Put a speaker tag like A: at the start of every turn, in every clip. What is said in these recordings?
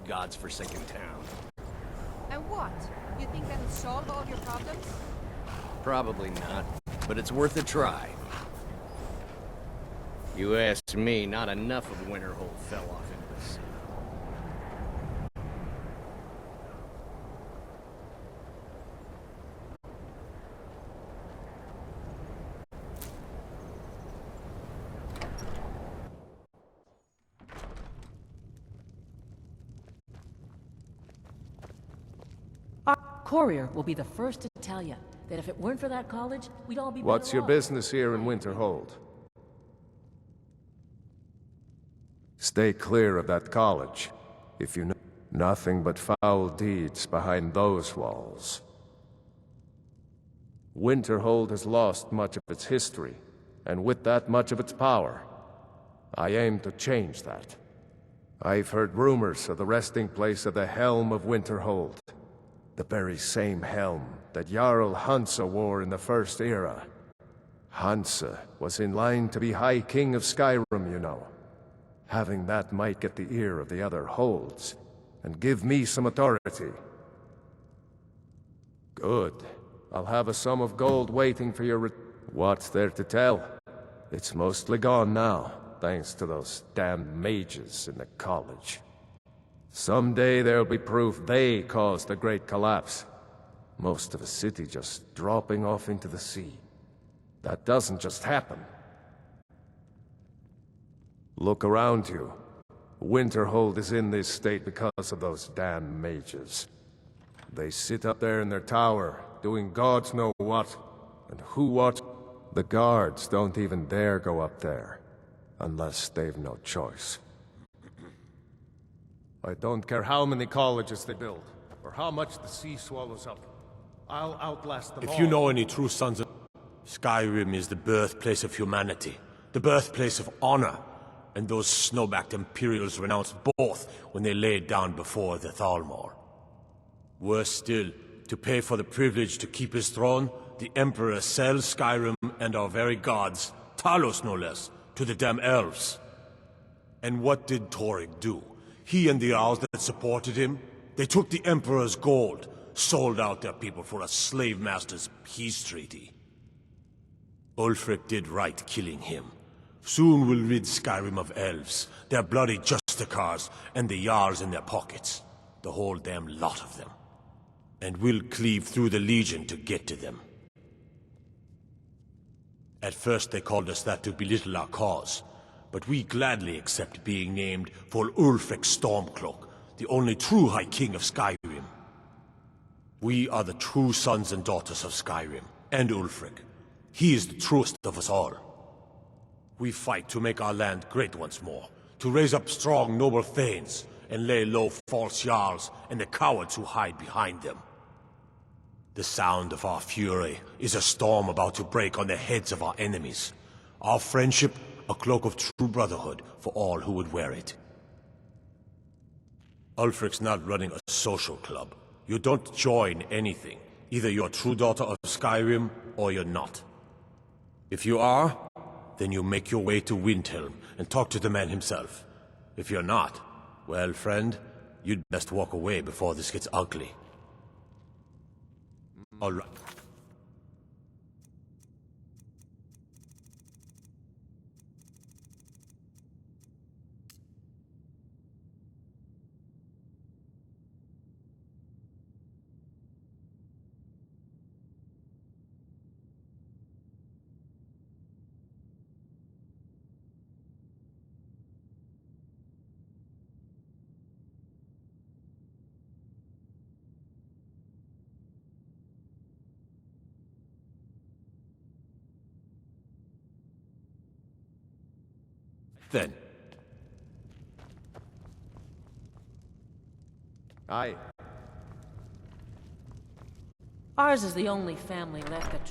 A: God's forsaken town.
B: And what? You think that'll solve all your problems?
A: Probably not, but it's worth a try. You ask me, not enough of Winterhold fell off into the sea.
C: Our courier will be the first to tell you that if it weren't for that college, we'd all be better
D: What's your
C: off.
D: business here in Winterhold? Stay clear of that college. If you know nothing but foul deeds behind those walls. Winterhold has lost much of its history, and with that much of its power. I aim to change that. I've heard rumors of the resting place of the Helm of Winterhold. The very same helm that Jarl Hansa wore in the First Era. Hansa was in line to be High King of Skyrim, you know. Having that might get the ear of the other holds, and give me some authority. Good. I'll have a sum of gold waiting for your What's there to tell? It's mostly gone now, thanks to those damned mages in the college. Someday there'll be proof they caused the Great Collapse. Most of a city just dropping off into the sea. That doesn't just happen. Look around you. Winterhold is in this state because of those damn mages. They sit up there in their tower, doing gods know what, and who what. The guards don't even dare go up there, unless they've no choice. I don't care how many colleges they build, or how much the sea swallows up. I'll outlast them all.
E: If you know any true sons of... Skyrim is the birthplace of humanity, the birthplace of honor, and those snow-backed Imperials renounced both when they laid down before the Thalmor. Worse still, to pay for the privilege to keep his throne, the Emperor sells Skyrim and our very gods, Talos no less, to the damn elves. And what did Torygg do? He and the Jarls that supported him, they took the Emperor's gold, sold out their people for a slave master's peace treaty. Ulfric did right killing him. Soon we'll rid Skyrim of elves, their bloody justicars, and the Jarls in their pockets. The whole damn lot of them. And we'll cleave through the Legion to get to them. At first they called us that to belittle our cause, but we gladly accept being named for Ulfric Stormcloak, the only true High King of Skyrim. We are the true sons and daughters of Skyrim, and Ulfric. He is the truest of us all. We fight to make our land great once more, to raise up strong, noble thanes, and lay low false Jarls and the cowards who hide behind them. The sound of our fury is a storm about to break on the heads of our enemies. Our friendship, a cloak of true brotherhood for all who would wear it. Ulfric's not running a social club. You don't join anything. Either you're a true daughter of Skyrim, or you're not. If you are, then you make your way to Windhelm and talk to the man himself. If you're not, well, friend, you'd best walk away before this gets ugly. All right. Then.
D: Aye.
C: Ours is the only family left that...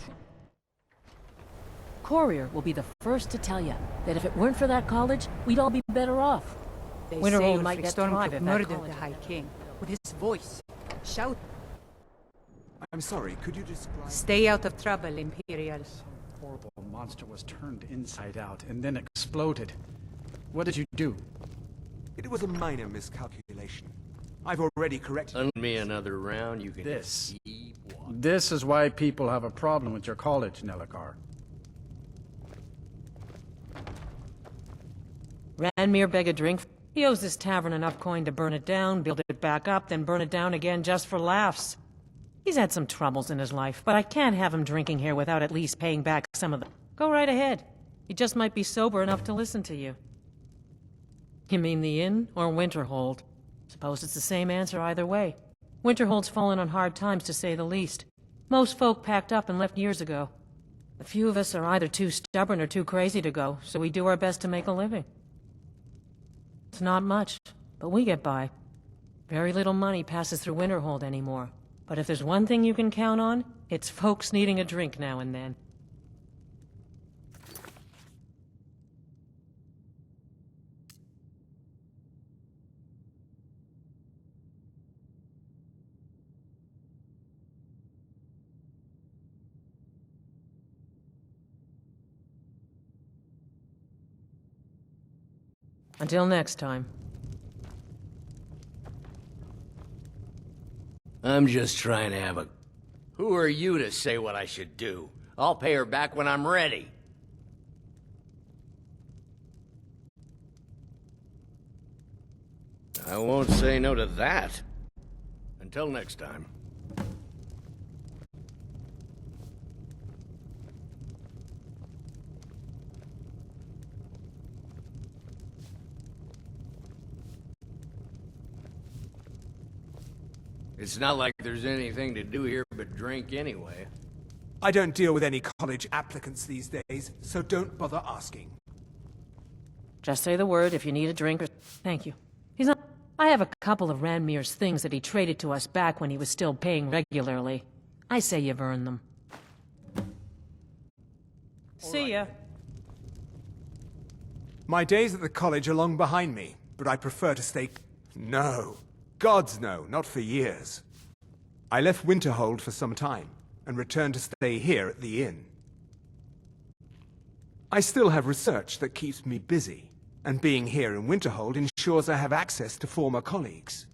C: Courier will be the first to tell you that if it weren't for that college, we'd all be better off.
B: They
C: Winterhold
B: say
C: might
B: Ulfric
C: get thrive
B: Stormcloak
C: if that
B: murdered
C: college
B: the High
C: was
B: King with his voice. Shout.
F: I'm sorry, could you describe...
B: Stay out of trouble, Imperial.
F: Some horrible monster was turned inside out and then exploded. What did you do?
G: It was a minor miscalculation. I've already corrected you.
A: Me another round, you can
F: This.
A: just keep walking.
F: This is why people have a problem with your college, Nelagar.
C: Ranmir beg a drink? He owes this tavern enough coin to burn it down, build it back up, then burn it down again just for laughs. He's had some troubles in his life, but I can't have him drinking here without at least paying back some of them. Go right ahead. He just might be sober enough to listen to you. You mean the inn or Winterhold? Suppose it's the same answer either way. Winterhold's fallen on hard times, to say the least. Most folk packed up and left years ago. A few of us are either too stubborn or too crazy to go, so we do our best to make a living. It's not much, but we get by. Very little money passes through Winterhold anymore. But if there's one thing you can count on, it's folks needing a drink now and then. Until next time.
A: I'm just trying to have a... Who are you to say what I should do? I'll pay her back when I'm ready. I won't say no to that. Until next time. It's not like there's anything to do here but drink anyway.
G: I don't deal with any college applicants these days, so don't bother asking.
C: Just say the word if you need a drink or... Thank you. He's not... I have a couple of Ranmir's things that he traded to us back when he was still paying regularly. I say you've earned them. See ya.
G: My days at the college are long behind me, but I prefer to stay... No. Gods no, not for years. I left Winterhold for some time, and returned to stay here at the inn. I still have research that keeps me busy, and being here in Winterhold ensures I have access to former colleagues.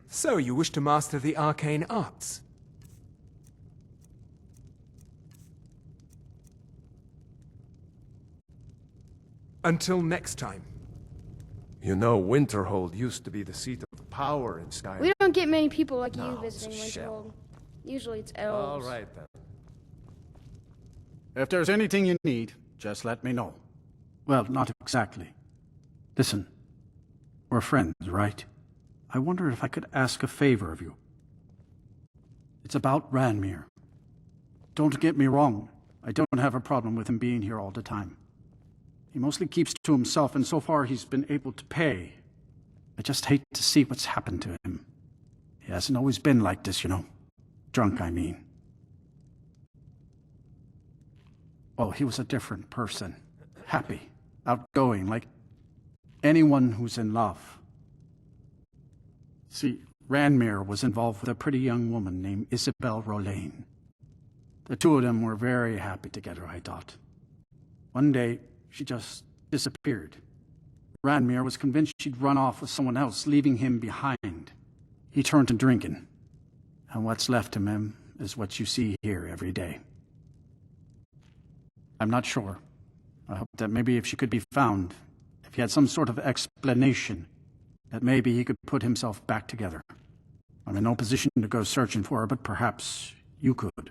G: So you wish to master the arcane arts? Until next time.
D: You know, Winterhold used to be the seat of power in Skyrim.
H: We don't get many people like you
D: No,
H: visiting
D: it's a shell.
H: Winterhold. Usually it's
D: All
H: elves.
D: right, then.
F: If there's anything you need, just let me know. Well, not exactly. Listen, we're friends, right? I wonder if I could ask a favor of you. It's about Ranmir. Don't get me wrong, I don't have a problem with him being here all the time. He mostly keeps to himself, and so far he's been able to pay. I just hate to see what's happened to him. He hasn't always been like this, you know. Drunk, I mean. Oh, he was a different person. Happy, outgoing, like anyone who's in love. See, Ranmir was involved with a pretty young woman named Isabel Rolaine. The two of them were very happy together, I thought. One day, she just disappeared. Ranmir was convinced she'd run off with someone else, leaving him behind. He turned to drinking. And what's left of him is what you see here every day. I'm not sure. I hope that maybe if she could be found, if he had some sort of explanation, that maybe he could put himself back together. I'm in no position to go searching for her, but perhaps you could.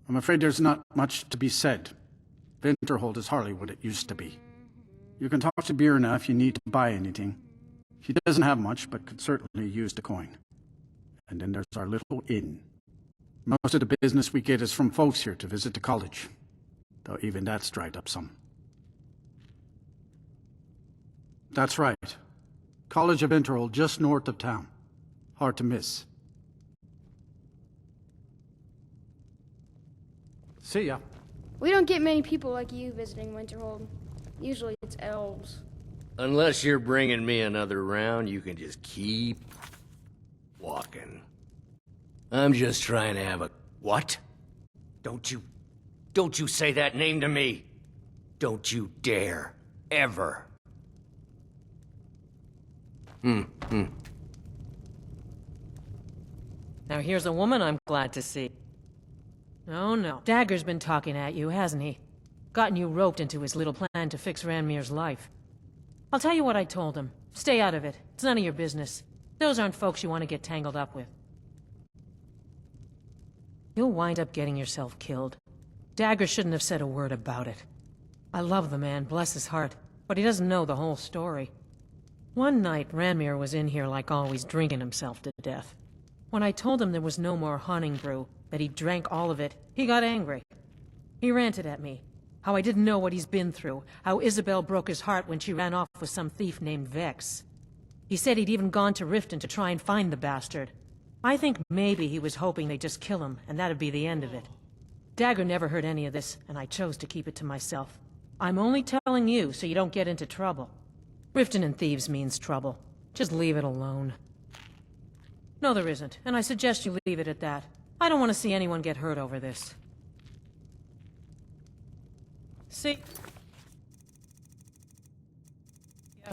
F: I'm afraid there's not much to be said. Winterhold is hardly what it used to be. You can talk to Birna if you need to buy anything. She doesn't have much, but could certainly use the coin. And then there's our little inn. Most of the business we get is from folks here to visit the college, though even that's dried up some. That's right. College of Winterhold, just north of town. Hard to miss. See ya.
H: We don't get many people like you visiting Winterhold. Usually it's elves.
A: Unless you're bringing me another round, you can just keep walking. I'm just trying to have a... What? Don't you say that name to me. Don't you dare. Ever.
C: Now here's a woman I'm glad to see. Oh no, Dagger's been talking at you, hasn't he? Gotten you roped into his little plan to fix Ranmir's life. I'll tell you what I told him. Stay out of it. It's none of your business. Those aren't folks you want to get tangled up with. You'll wind up getting yourself killed. Dagger shouldn't have said a word about it. I love the man, bless his heart, but he doesn't know the whole story. One night, Ranmir was in here like always, drinking himself to death. When I told him there was no more hunting brew, that he drank all of it, he got angry. He ranted at me. How I didn't know what he's been through. How Isabel broke his heart when she ran off with some thief named Vex. He said he'd even gone to Riften to try and find the bastard. I think maybe he was hoping they'd just kill him, and that'd be the end of it. Dagger never heard any of this, and I chose to keep it to myself. I'm only telling you so you don't get into trouble. Riften and thieves means trouble. Just leave it alone. No, there isn't, and I suggest you leave it at that. I don't want to see anyone get hurt over this. See? Yeah.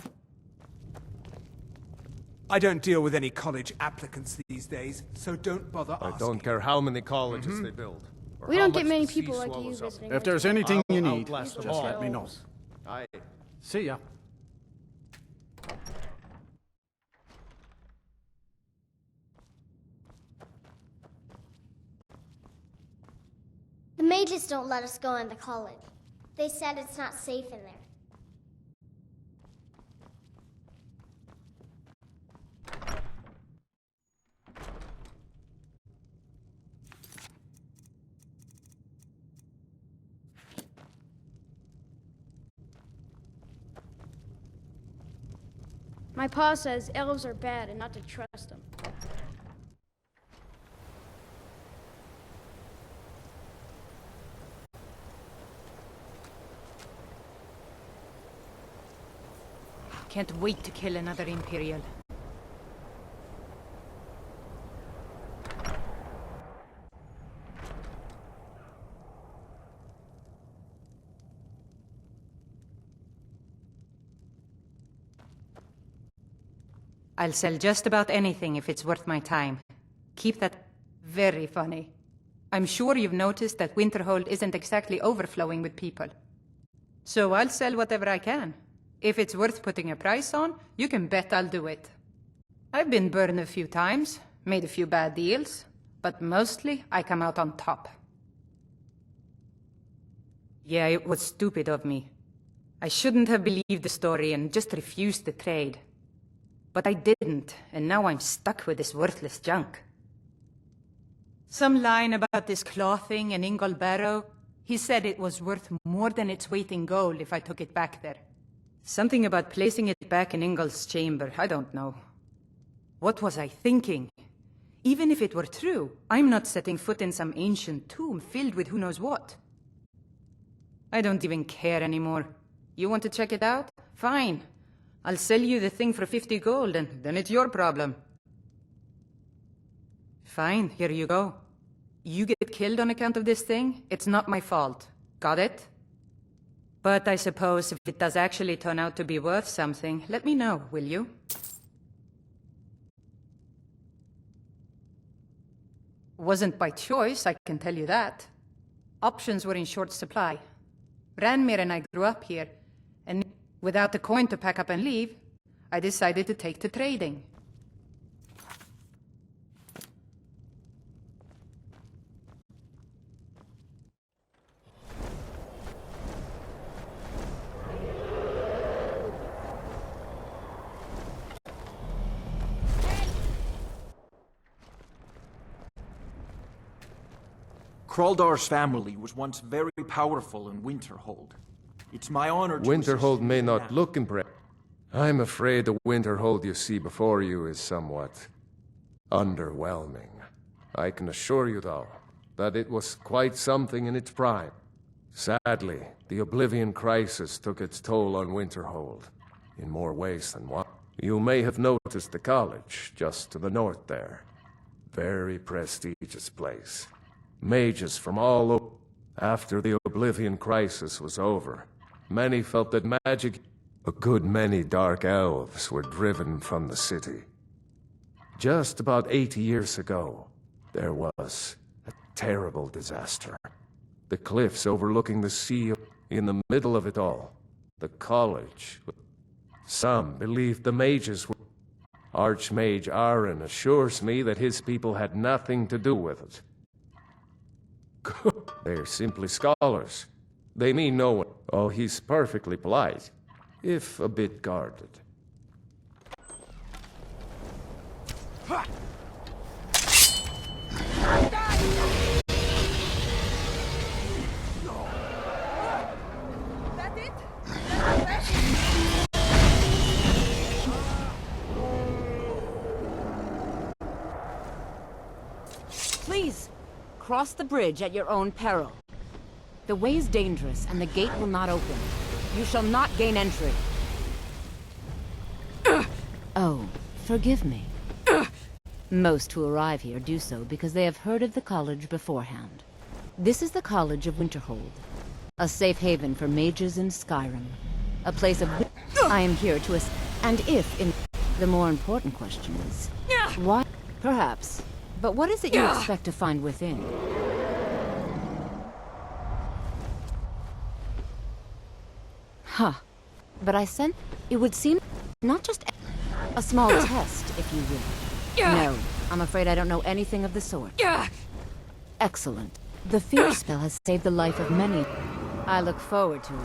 G: I don't deal with any college applicants these days, so don't bother asking.
D: I don't care how many colleges they build. or
H: We
D: how
H: don't get
D: much
H: many
D: the sea
H: people like you
D: swallows up.
H: visiting.
F: If there's
H: Winterhold.
F: anything you
D: I'll
F: need,
D: outlast
F: just
D: them all.
F: let me know.
D: Aye.
F: See ya.
I: The mages don't let us go into college. They said it's not safe in there.
H: My pa says elves are bad and not to trust them.
B: Can't wait to kill another Imperial. I'll sell just about anything if it's worth my time. Keep that very funny. I'm sure you've noticed that Winterhold isn't exactly overflowing with people. So I'll sell whatever I can. If it's worth putting a price on, you can bet I'll do it. I've been burned a few times, made a few bad deals, but mostly I come out on top. Yeah, it was stupid of me. I shouldn't have believed the story and just refused the trade. But I didn't, and now I'm stuck with this worthless junk. Some line about this clothing in Ingol Barrow. He said it was worth more than its weight in gold if I took it back there. Something about placing it back in Ingol's chamber, I don't know. What was I thinking? Even if it were true, I'm not setting foot in some ancient tomb filled with who knows what. I don't even care anymore. You want to check it out? Fine. I'll sell you the thing for 50 gold, and then it's your problem. Fine, here you go. You get killed on account of this thing, it's not my fault. Got it? But I suppose if it does actually turn out to be worth something, let me know, will you? Wasn't by choice, I can tell you that. Options were in short supply. Ranmir and I grew up here, and without a coin to pack up and leave, I decided to take to trading.
J: Kraldar's family was once very powerful in Winterhold. It's my honor to
D: Winterhold
J: assist
D: may
J: you
D: not
J: now.
D: look impressive. I'm afraid the Winterhold you see before you is somewhat underwhelming. I can assure you, though, that it was quite something in its prime. Sadly, the Oblivion Crisis took its toll on Winterhold, in more ways than one. You may have noticed the college, just to the north there. Very prestigious place. Mages from all over. After the Oblivion Crisis was over, many felt that magic A good many dark elves were driven from the city. Just about 80 years ago, there was a terrible disaster. The cliffs overlooking the sea, in the middle of it all, the college. Some believed the mages were... Archmage Aaron assures me that his people had nothing to do with it. They're simply scholars. They mean no one. Oh, he's perfectly polite, if a bit guarded.
K: Please, cross the bridge at your own peril. The way is dangerous, and the gate will not open. You shall not gain entry. Oh, forgive me. Most who arrive here do so because they have heard of the college beforehand. This is the College of Winterhold, a safe haven for mages in Skyrim. A place of... I am here to and if in... The more important question is... Why? Perhaps. But what is it you expect to find within? Huh. But I sent... It would seem... Not just... A small test, if you will. No, I'm afraid I don't know anything of the sort. Excellent. The fear spell has saved the life of many. I look forward to it.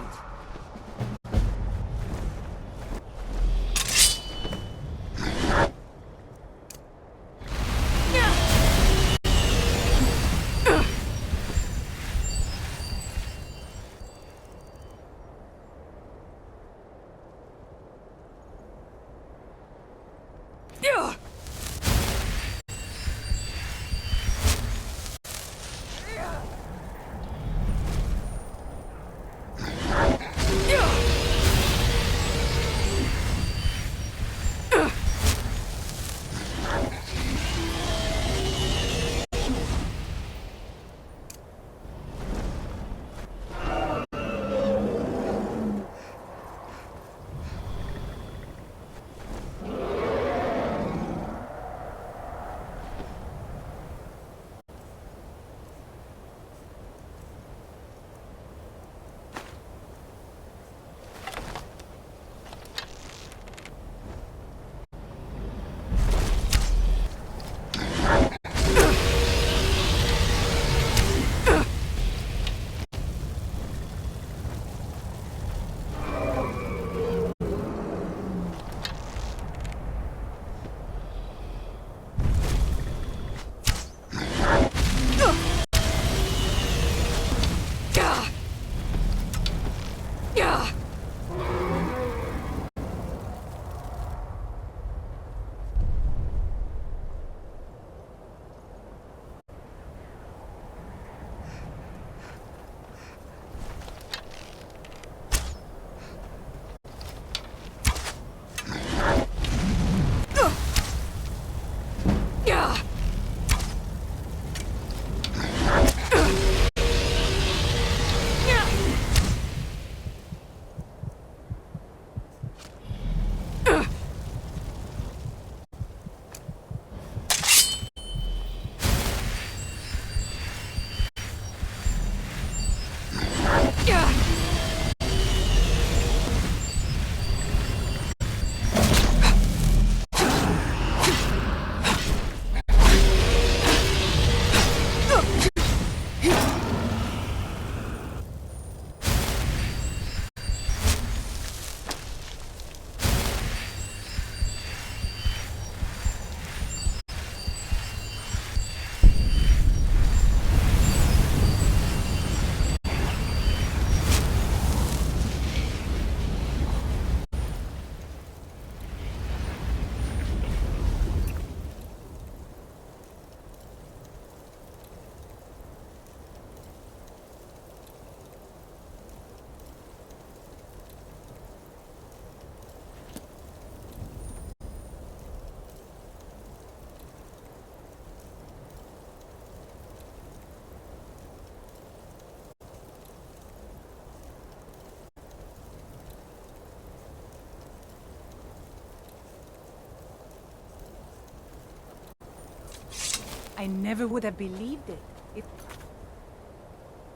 B: I never would have believed it if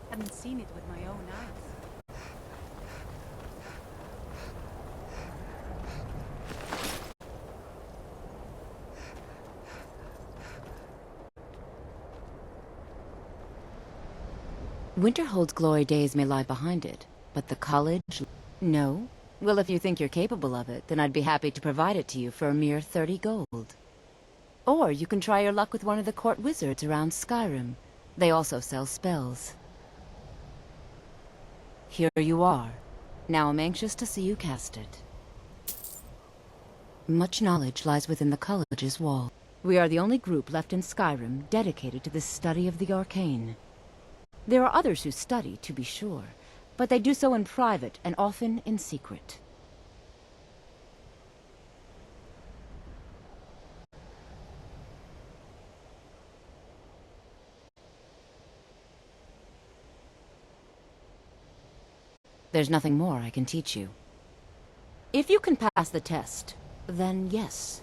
B: I hadn't seen it with my own eyes.
K: Winterhold's glory days may lie behind it, but the college... No? Well, if you think you're capable of it, then I'd be happy to provide it to you for a mere 30 gold. Or you can try your luck with one of the court wizards around Skyrim. They also sell spells. Here you are. Now I'm anxious to see you cast it. Much knowledge lies within the college's wall. We are the only group left in Skyrim dedicated to the study of the arcane. There are others who study, to be sure, but they do so in private and often in secret. There's nothing more I can teach you. If you can pass the test, then yes.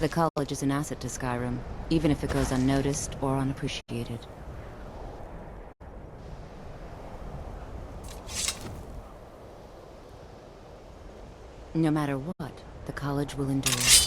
K: The college is an asset to Skyrim, even if it goes unnoticed or unappreciated. No matter what, the college will endure.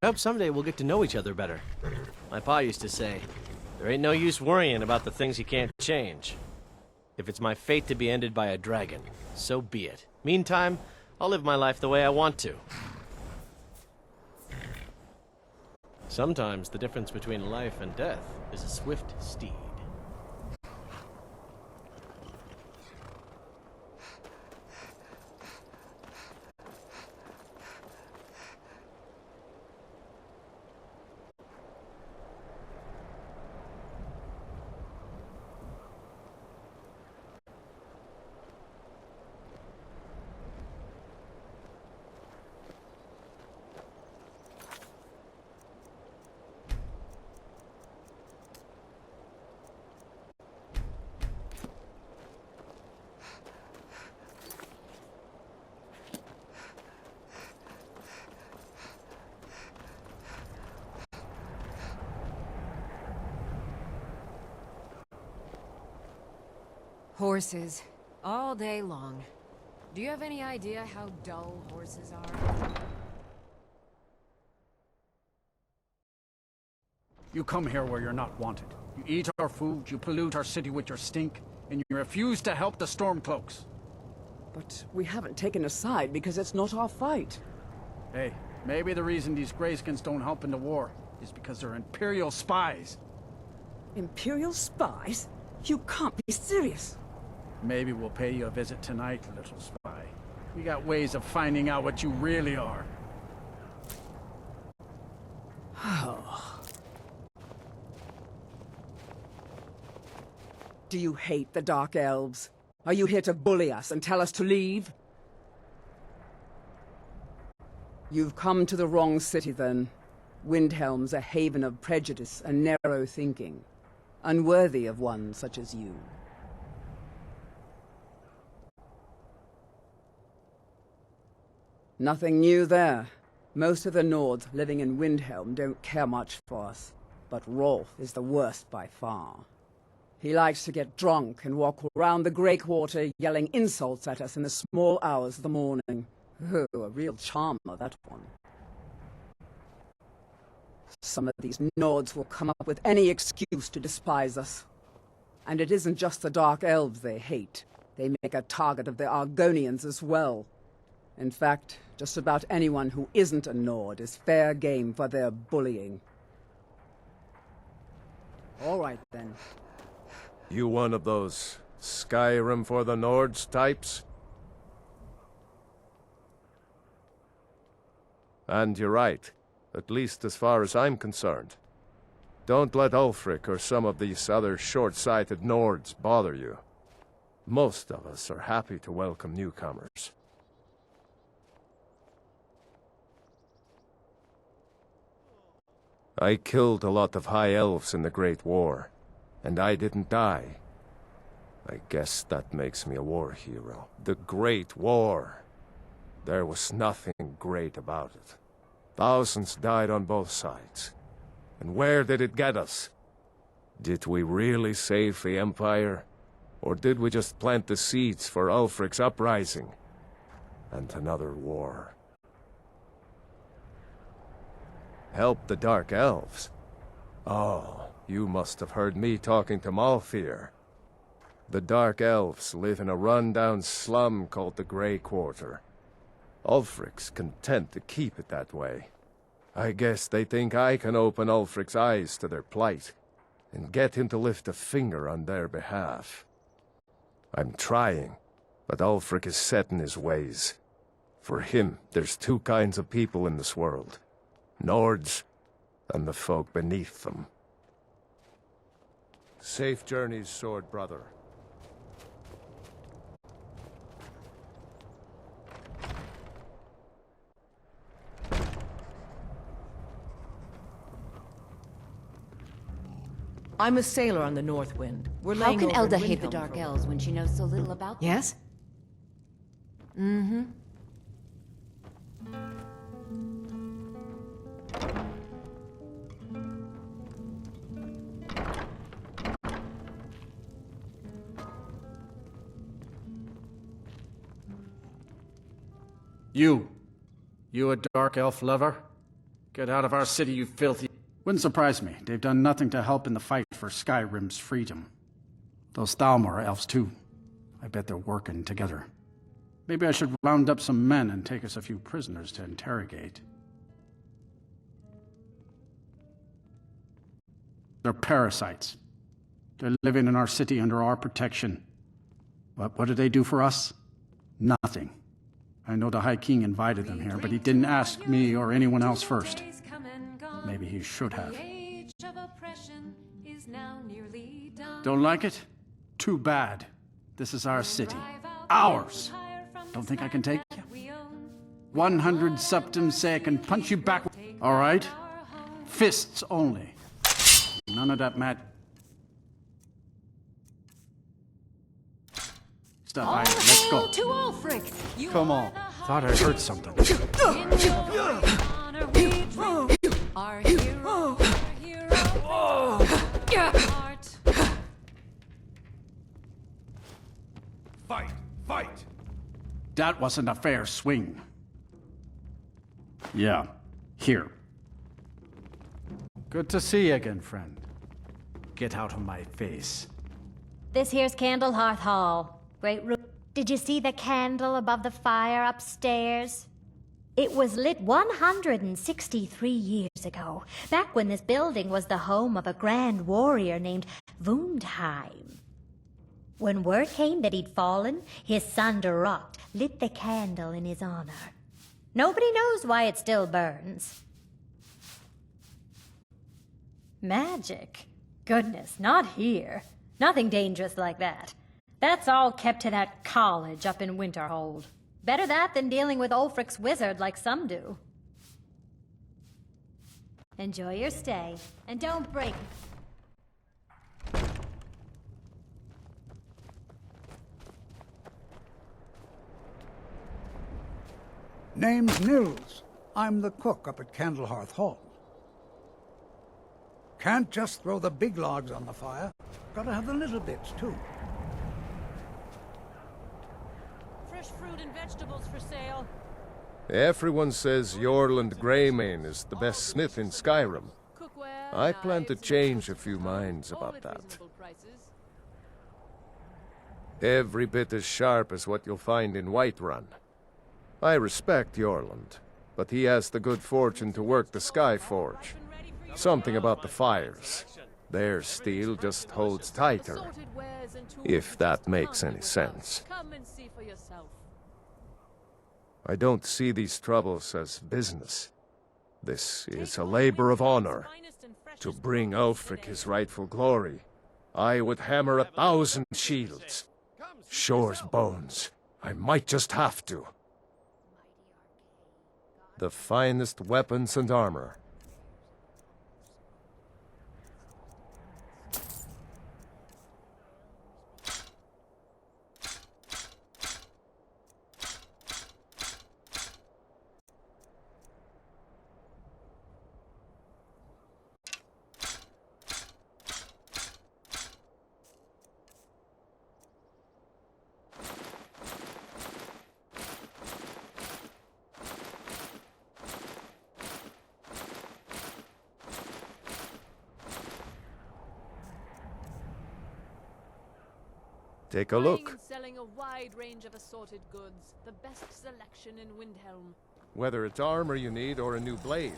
L: I hope someday we'll get to know each other better. My pa used to say, there ain't no use worrying about the things you can't change. If it's my fate to be ended by a dragon, so be it. Meantime, I'll live my life the way I want to. Sometimes the difference between life and death is a swift steed.
M: Horses. All day long. Do you have any idea how dull horses are?
F: You come here where you're not wanted. You eat our food, you pollute our city with your stink, and you refuse to help the Stormcloaks.
N: But we haven't taken a side because it's not our fight.
F: Hey, maybe the reason these Greyskins don't help in the war is because they're Imperial spies.
N: Imperial spies? You can't be serious.
F: Maybe we'll pay you a visit tonight, little spy. We got ways of finding out what you really are.
N: Do you hate the Dark Elves? Are you here to bully us and tell us to leave? You've come to the wrong city, then. Windhelm's a haven of prejudice and narrow thinking, unworthy of one such as you. Nothing new there. Most of the Nords living in Windhelm don't care much for us, but Rolf is the worst by far. He likes to get drunk and walk around the Grey Quarter yelling insults at us in the small hours of the morning. Oh, a real charmer, that one. Some of these Nords will come up with any excuse to despise us. And it isn't just the Dark Elves they hate. They make a target of the Argonians as well. In fact, just about anyone who isn't a Nord is fair game for their bullying. All right, then.
D: You one of those Skyrim for the Nords types? And you're right, at least as far as I'm concerned. Don't let Ulfric or some of these other short-sighted Nords bother you. Most of us are happy to welcome newcomers. I killed a lot of High Elves in the Great War, and I didn't die. I guess that makes me a war hero. The Great War. There was nothing great about it. Thousands died on both sides. And where did it get us? Did we really save the Empire? Or did we just plant the seeds for Ulfric's uprising? And another war. Help the Dark Elves? Oh, you must have heard me talking to Malfear. The Dark Elves live in a run-down slum called the Grey Quarter. Ulfric's content to keep it that way. I guess they think I can open Ulfric's eyes to their plight, and get him to lift a finger on their behalf. I'm trying, but Ulfric is set in his ways. For him, there's two kinds of people in this world. Nords, and the folk beneath them. Safe journeys, sword brother.
C: I'm a sailor on the North Wind. We're
K: How
C: laying
K: can
C: over in
K: Elda hate the
C: Windhelm
K: Dark
C: for a
K: Elves when she knows so little about them?
M: Yes? Mm-hmm.
F: You a Dark Elf lover? Get out of our city, you filthy... Wouldn't surprise me. They've done nothing to help in the fight for Skyrim's freedom. Those Thalmor are elves too. I bet they're working together. Maybe I should round up some men and take us a few prisoners to interrogate. They're parasites. They're living in our city under our protection. But what do they do for us? Nothing. I know the High King invited them here, but he didn't ask me or anyone else first. Maybe he should have. Don't like it? Too bad. This is our city. Ours! Don't think I can take you? 100 septims say I can punch you back. All right? Fists only. None of that stuff. Let's go.
M: To Ulfric.
F: Come on. Thought I heard something.
M: Our hero,
G: Fight! Fight!
F: That wasn't a fair swing. Yeah. Here. Good to see you again, friend. Get out of my face.
O: This here's Candlehearth Hall. Great room. Did you see the candle above the fire upstairs? It was lit 163 years ago, back when this building was the home of a grand warrior named Wundheim. When word came that he'd fallen, his son Durot lit the candle in his honor. Nobody knows why it still burns.
B: Magic? Goodness, not here. Nothing dangerous like that. That's all kept to that college up in Winterhold. Better that than dealing with Ulfric's wizard like some do.
O: Enjoy your stay, and don't break.
P: Name's Nils. I'm the cook up at Candlehearth Hall. Can't just throw the big logs on the fire. Gotta have the little bits, too.
C: Fresh fruit and vegetables for sale.
D: Everyone says Jorland Greymane is the best smith in Skyrim. I plan to change a few minds about that. Every bit as sharp as what you'll find in Whiterun. I respect Jorland, but he has the good fortune to work the Skyforge. Something about the fires. Their steel just holds tighter, if that makes any sense. I don't see these troubles as business. This is a labor of honor. To bring Ulfric his rightful glory, I would hammer 1,000 shields. Shore's bones. I might just have to. The finest weapons and armor. Take a look.
M: Selling a wide range of assorted goods, the best selection in Windhelm.
D: Whether it's armor you need or a new blade.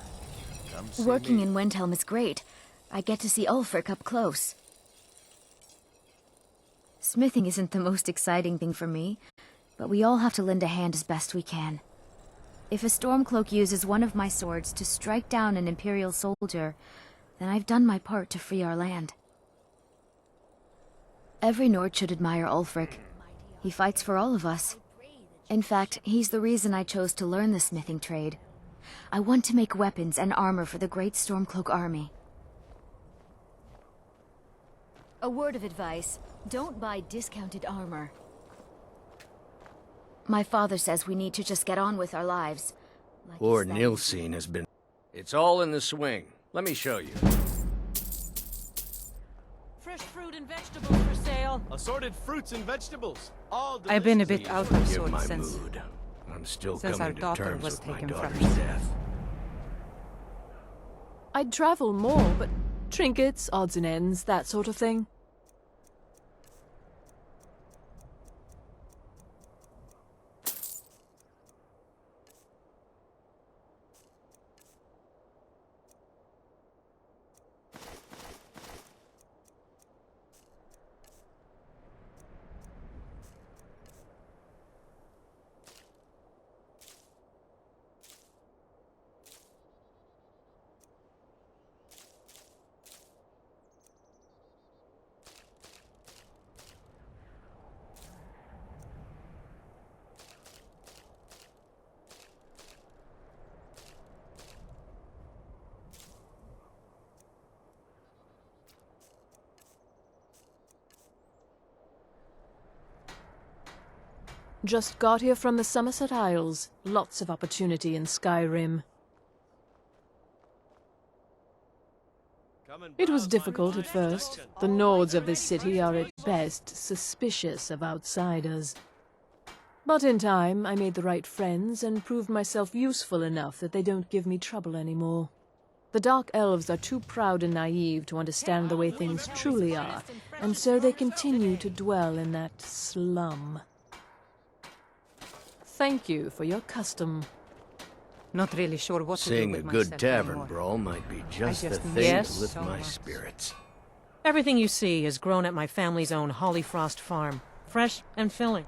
D: Come see
O: Working
D: me.
O: in Windhelm is great. I get to see Ulfric up close. Smithing isn't the most exciting thing for me, but we all have to lend a hand as best we can. If a Stormcloak uses one of my swords to strike down an Imperial soldier, then I've done my part to free our land. Every Nord should admire Ulfric. He fights for all of us. In fact, he's the reason I chose to learn the smithing trade. I want to make weapons and armor for the great Stormcloak army. A word of advice. Don't buy discounted armor. My father says we need to just get on with our lives.
A: Lord Nilsine has been... It's all in the swing. Let me show you.
C: Fresh fruit and vegetables for sale.
L: Assorted fruits and vegetables. All
B: I've been a
L: delicious.
B: bit out of
A: Forgive
B: sorts
A: my
B: since...
A: mood. I'm still
B: since our
A: coming to
B: daughter
A: terms
B: was
A: with my
B: taken from
A: daughter's
B: me.
A: death.
Q: I'd travel more, but trinkets, odds and ends, that sort of thing. Just got here from the Somerset Isles. Lots of opportunity in Skyrim. It was difficult at first. The Nords of this city are at best suspicious of outsiders. But in time, I made the right friends and proved myself useful enough that they don't give me trouble anymore. The Dark Elves are too proud and naive to understand the way things truly are, and so they continue to dwell in that slum. Thank you for your custom.
B: Not really sure what to do
A: Seeing
B: with
A: a good
B: myself
A: tavern
B: anymore.
A: brawl might be just the
B: just
A: thing
B: miss
A: to lift
B: so
A: my
B: much.
A: spirits.
C: Everything you see is grown at my family's own Hollyfrost farm. Fresh and filling.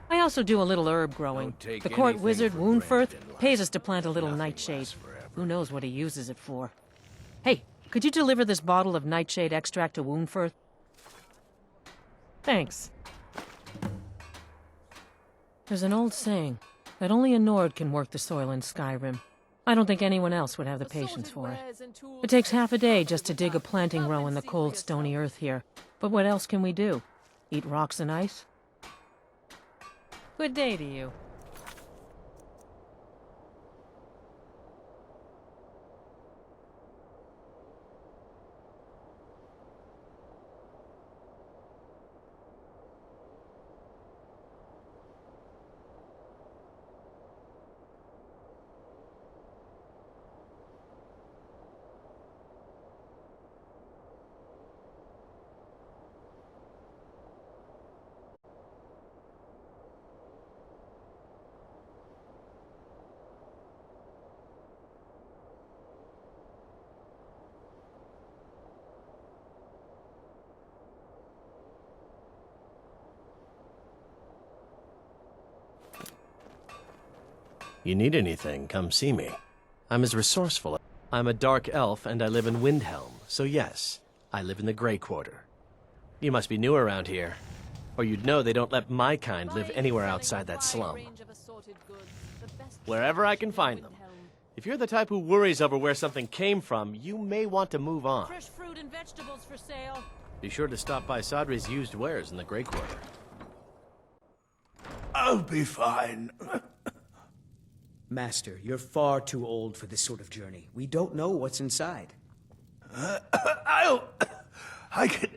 C: I also do a little herb growing.
A: Don't take
C: The court
A: anything
C: wizard,
A: for
C: Woundfirth,
A: granted in life.
C: pays us to plant a little
A: Nothing
C: nightshade.
A: lasts forever.
C: Who knows what he uses it for? Hey, could you deliver this bottle of nightshade extract to Woundfirth? Thanks. There's an old saying that only a Nord can work the soil in Skyrim. I don't think anyone else would have the patience for it. It takes half a day just to dig a planting row in the cold, stony earth here. But what else can we do? Eat rocks and ice? Good day to you.
L: You need anything, come see me. I'm as resourceful. I'm a dark elf and I live in Windhelm, so yes, I live in the Grey Quarter. You must be new around here, or you'd know they don't let my kind live anywhere outside that slum. Wherever I can find them. If you're the type who worries over where something came from, you may want to move on.
C: Fresh fruit and vegetables for sale.
L: Be sure to stop by Sadri's used wares in the Grey Quarter.
R: I'll be fine.
S: Master, you're far too old for this sort of journey. We don't know what's inside.
R: I can...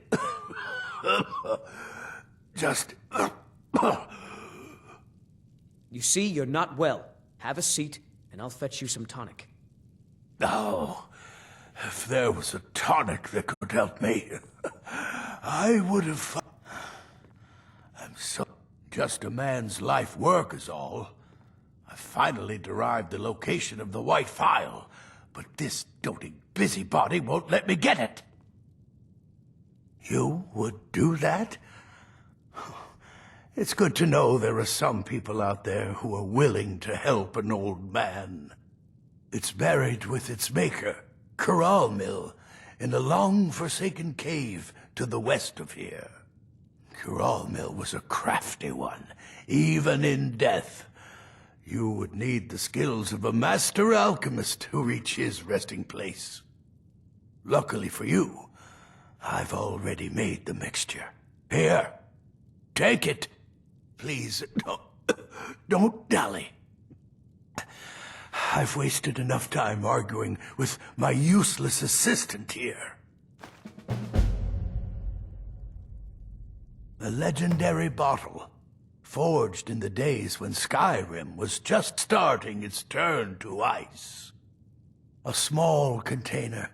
R: just...
S: You see, you're not well. Have a seat, and I'll fetch you some tonic.
R: Oh, if there was a tonic that could help me, I would have... I'm so... Just a man's life work is all. I finally derived the location of the White Phial, but this doting busybody won't let me get it. You would do that? It's good to know there are some people out there who are willing to help an old man. It's buried with its maker, Coralmill, in a long-forsaken cave to the west of here. Coralmill was a crafty one, even in death. You would need the skills of a master alchemist to reach his resting place. Luckily for you, I've already made the mixture. Here, take it. Please, don't dally. I've wasted enough time arguing with my useless assistant here. A legendary bottle, forged in the days when Skyrim was just starting its turn to ice. A small container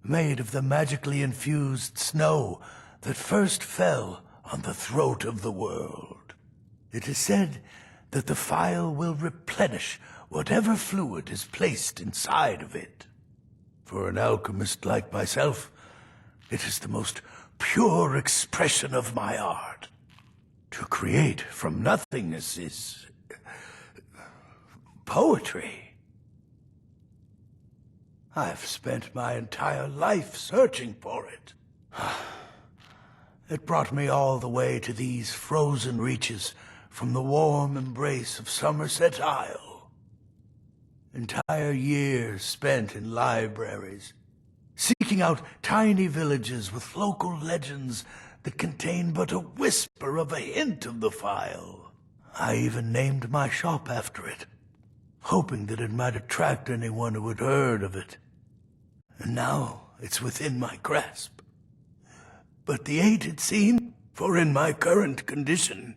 R: made of the magically infused snow that first fell on the throat of the world. It is said that the phial will replenish whatever fluid is placed inside of it. For an alchemist like myself, it is the most pure expression of my art. To create from nothingness is poetry. I've spent my entire life searching for it. It brought me all the way to these frozen reaches from the warm embrace of Somerset Isle. Entire years spent in libraries, seeking out tiny villages with local legends that contain but a whisper of a hint of the phial. I even named my shop after it, hoping that it might attract anyone who had heard of it. And now it's within my grasp. But the aid it seems, for in my current condition,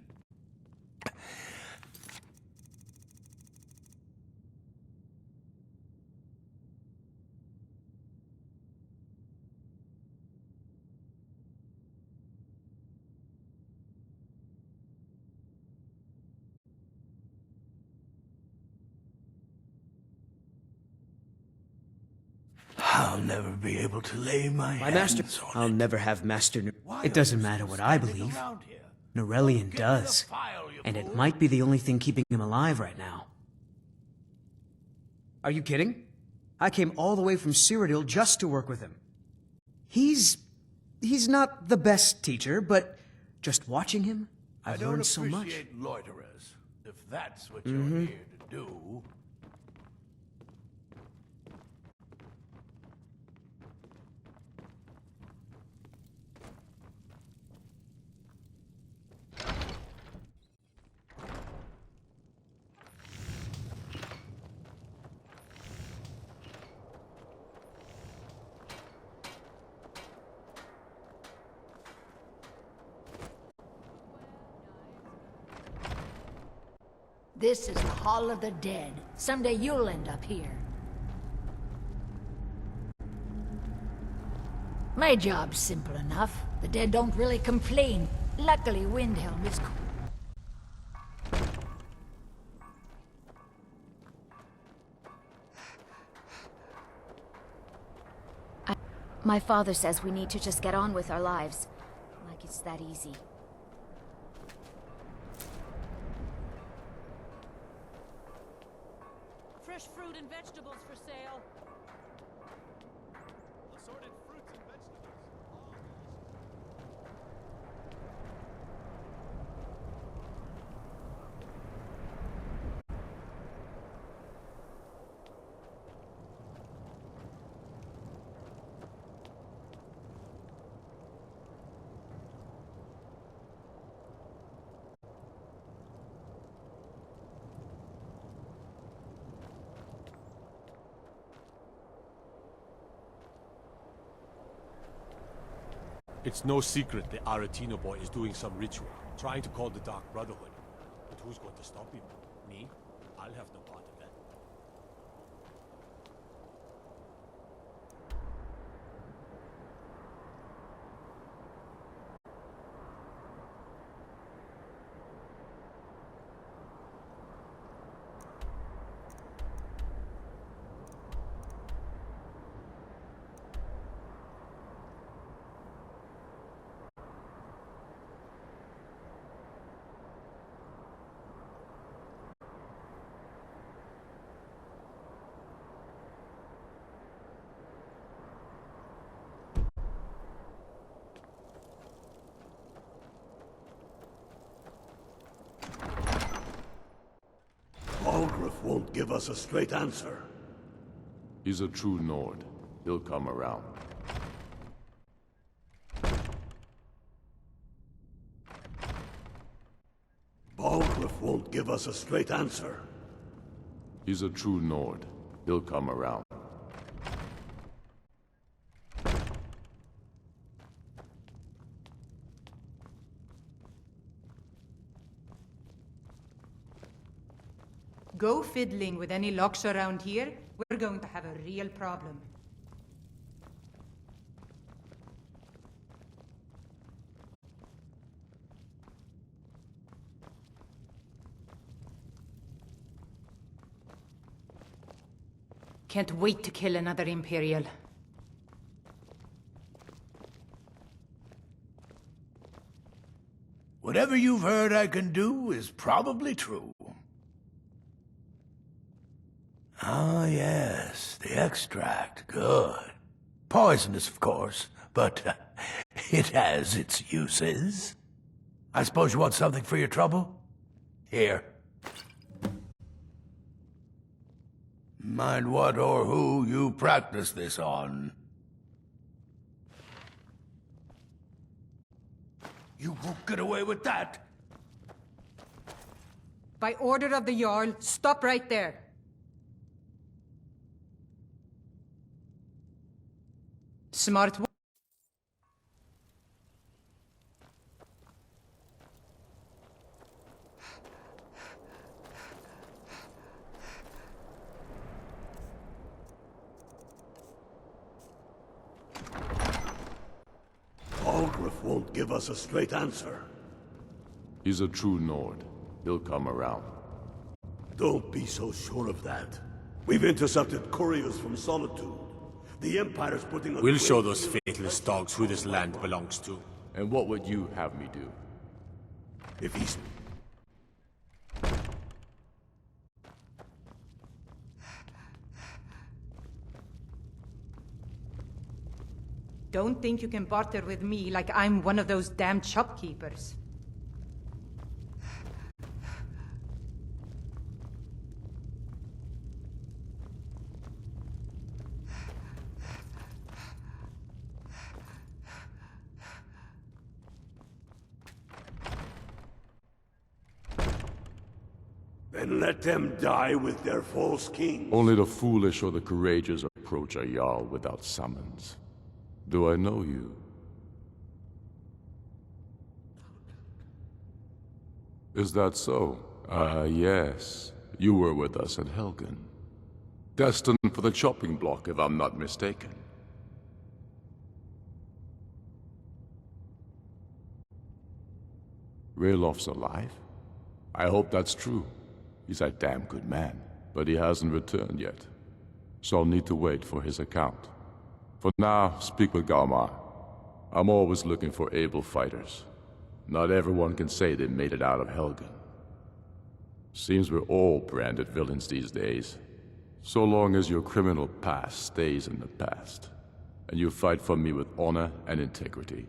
R: I'll never be able to lay my hands
S: master.
R: on
S: I'll never have Master. It doesn't matter what I believe. Norellian does, and it might be the only thing keeping him alive right now. Are you kidding? I came all the way from Cyrodiil just to work with him. He's not the best teacher, but just watching him, I've learned so much.
R: I don't appreciate loiterers, if that's what you're here to do.
T: This is the Hall of the Dead. Someday you'll end up here. My job's simple enough. The dead don't really complain. Luckily, Windhelm is...
O: My father says we need to just get on with our lives. Like it's that easy.
C: Fresh fruit and vegetables for sale.
E: Assorted fruits and vegetables. It's no secret the Aretino boy is doing some ritual, trying to call the Dark Brotherhood. But who's going to stop him? Me? I'll have no part of that.
U: Balgruuf won't give us a straight answer.
D: He's a true Nord. He'll come around.
U: Balgruuf won't give us a straight answer.
D: He's a true Nord. He'll come around.
B: Go fiddling with any locks around here. we're going to have a real problem. Can't wait to kill another Imperial.
R: Whatever you've heard I can do is probably true. Ah, yes, the extract. Good. Poisonous, of course, but it has its uses. I suppose you want something for your trouble? Here. Mind what or who you practice this on. You won't get away with that!
B: By order of the Jarl, stop right there. Smart.
U: Algrif won't give us a straight answer.
I: He's a true Nord. He'll come around.
U: Don't be so sure of that. We've intercepted couriers from Solitude. The Empire's putting a...
E: We'll show those faithless dogs who this land belongs to.
I: And what would you have me do?
U: If he's...
B: Don't think you can barter with me like I'm one of those damn shopkeepers.
U: Then let them die with their false king.
I: Only the foolish or the courageous approach a Jarl without summons. Do I know you? Is that so? Ah, yes. You were with us at Helgen. Destined for the chopping block, if I'm not mistaken. Raylof's alive? I hope that's true. He's a damn good man, but he hasn't returned yet. So I'll need to wait for his account. For now, speak with Galmar. I'm always looking for able fighters. Not everyone can say they made it out of Helgen. Seems we're all branded villains these days. So long as your criminal past stays in the past, and you fight for me with honor and integrity,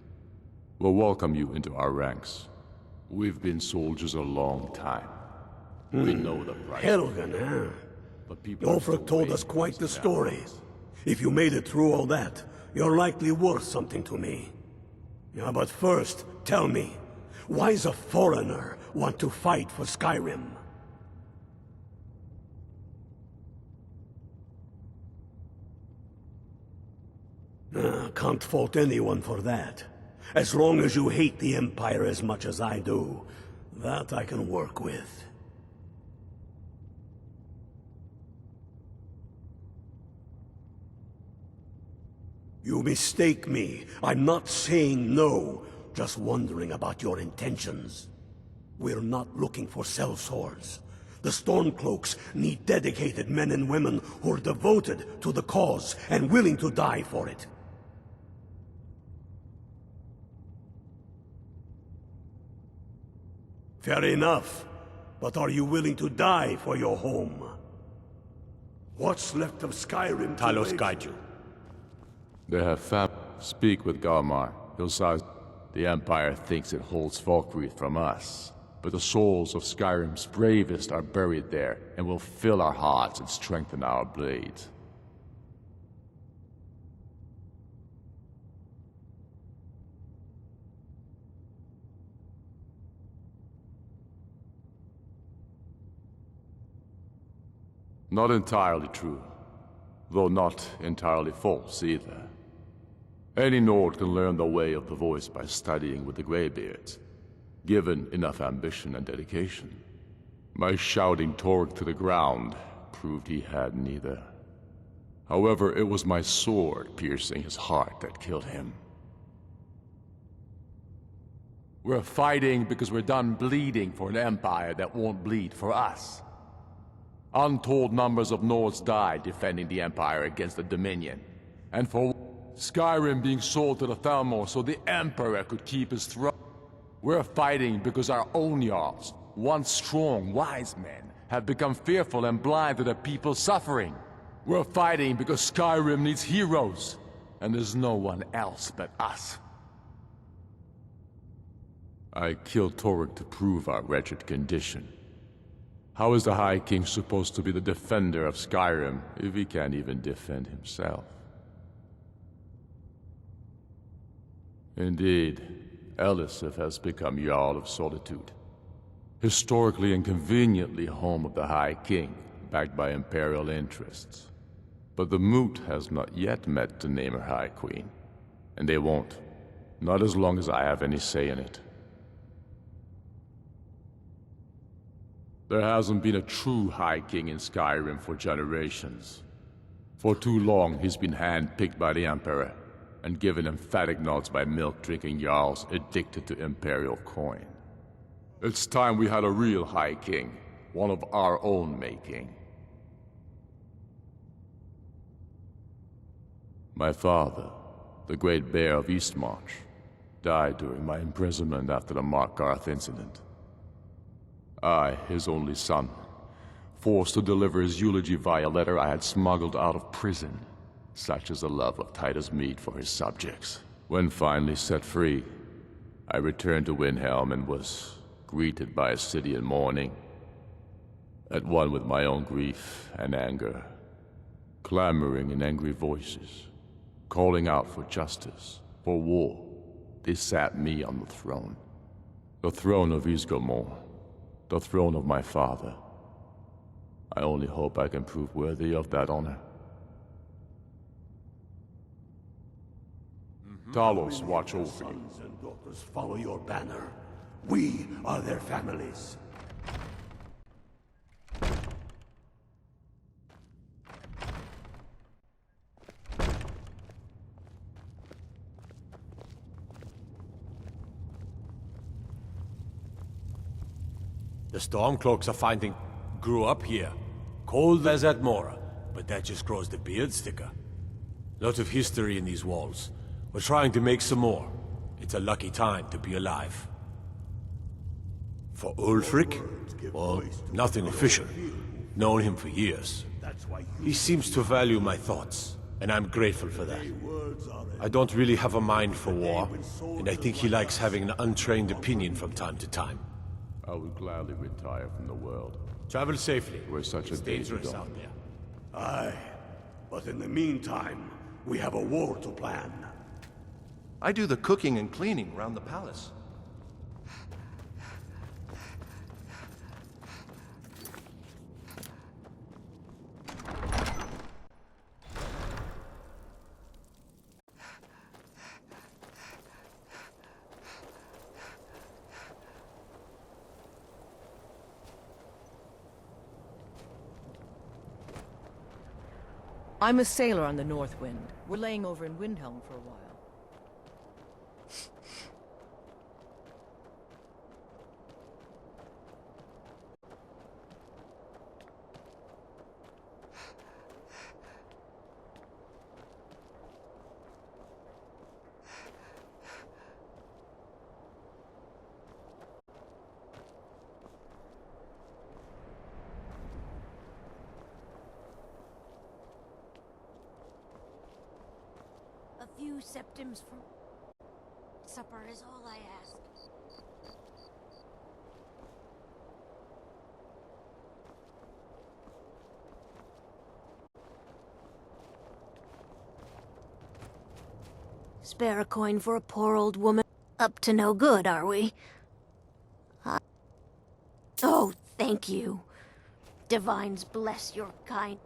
I: we'll welcome you into our ranks. We've been soldiers a long time. We know the price.
U: Helgen, huh?
I: But people
U: Ulfric told us quite the story. If you made it through all that, you're likely worth something to me. Yeah, but first, tell me, why does a foreigner want to fight for Skyrim? Can't fault anyone for that. As long as you hate the Empire as much as I do, that I can work with. You mistake me. I'm not saying no, just wondering about your intentions. We're not looking for sellswords. The Stormcloaks need dedicated men and women who are devoted to the cause and willing to die for it. Fair enough, but are you willing to die for your home? What's left of Skyrim to
E: Talos
U: wage?
E: guide you.
I: They have Speak with Galmar. He'll size. The Empire thinks it holds Valkyrie from us. But the souls of Skyrim's bravest are buried there, and will fill our hearts and strengthen our blades. Not entirely true, though not entirely false either. Any Nord can learn the way of the voice by studying with the Greybeards, given enough ambition and dedication. My shouting Torg to the ground proved he had neither. However, it was my sword piercing his heart that killed him. We're fighting because we're done bleeding for an empire that won't bleed for us. Untold numbers of Nords died defending the empire against the Dominion. And for Skyrim being sold to the Thalmor so the Emperor could keep his throne. We're fighting because our own Jarls, once strong, wise men, have become fearful and blind to the people's suffering. We're fighting because Skyrim needs heroes, and there's no one else but us. I killed Torrik to prove our wretched condition. How is the High King supposed to be the defender of Skyrim if he can't even defend himself? Indeed, Elisif has become Jarl of Solitude, historically and conveniently home of the High King, backed by Imperial interests. But the Moot has not yet met to name her High Queen, and they won't, not as long as I have any say in it. There hasn't been a true High King in Skyrim for generations. For too long, he's been handpicked by the Emperor, and given emphatic nods by milk-drinking Jarls addicted to Imperial coin. It's time we had a real High King, one of our own making. My father, the Great Bear of Eastmarch, died during my imprisonment after the Markarth incident. I, his only son, forced to deliver his eulogy via letter I had smuggled out of prison. Such is the love of Titus Mead for his subjects. When finally set free, I returned to Windhelm and was greeted by a city in mourning, at one with my own grief and anger, clamoring in angry voices, calling out for justice, for war. They sat me on the throne of Ysgramor, the throne of my father. I only hope I can prove worthy of that honor. Talos watch over you.
U: Sons and daughters follow your banner. We are their families.
E: The Stormcloaks grew up here. Cold as at Mora, but that just grows the beard thicker. Lot of history in these walls. We're trying to make some more. It's a lucky time to be alive. For Ulfric? Well, nothing official. Known him for years. He seems to value my thoughts, and I'm grateful for that. I don't really have a mind for war, and I think he likes having an untrained opinion from time to time.
I: I would gladly retire from the world.
E: Travel safely.
I: We're such a
E: dangerous out there.
U: Aye, but in the meantime, we have a war to plan.
H: I do the cooking and cleaning around the palace.
V: I'm a sailor on the North Wind. We're laying over in Windhelm for a while.
O: A few septims from supper is all I ask. Spare a coin for a poor old woman. Up to no good, are we? Oh, thank you. Divines bless your kind.